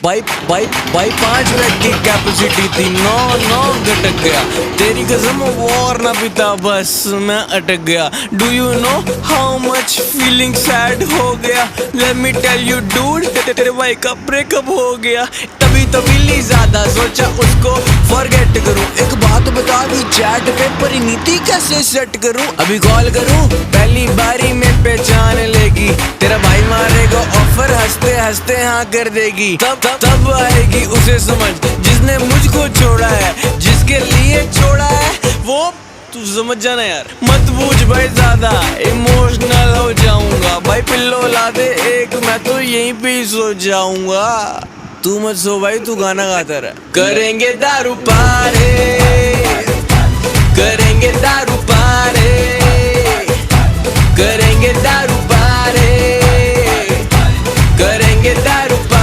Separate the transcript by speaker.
Speaker 1: भाई भाई भाई 5 बैग की कैपेसिटी थी, 9 घटक गया। तेरी कसम वॉर ना पिता, बस मैं अटक गया। Do you know how much feeling sad हो गया? Let me tell you dude, तेरे भाई का ब्रेकअप हो गया। तभी तो मिली ज्यादा, सोचा उसको फॉरगेट करूं। एक बात बता दी चैट पे, परिणीति कैसे सेट करूं? अभी कॉल करूं, पहली बारी में पहचान लेगी। तेरा भाई मारेगा ऑफर, हंसते हंसते हाँ कर देगी। तब आएगी उसे समझ, जिसने मुझको छोड़ा है, जिसके लिए छोड़ा है वो तू समझ जाना यार। मत पूछ भाई ज्यादा, इमोशनल हो जाऊंगा। भाई पिल्लो ला दे एक, मैं तो यहीं पे ही सो जाऊंगा। तू मत सो भाई, तू गाना गाता रहा। करेंगे दारू पारे, करेंगे दारू पारे, करेंगे दारू पारे, करेंगे दारू पारे।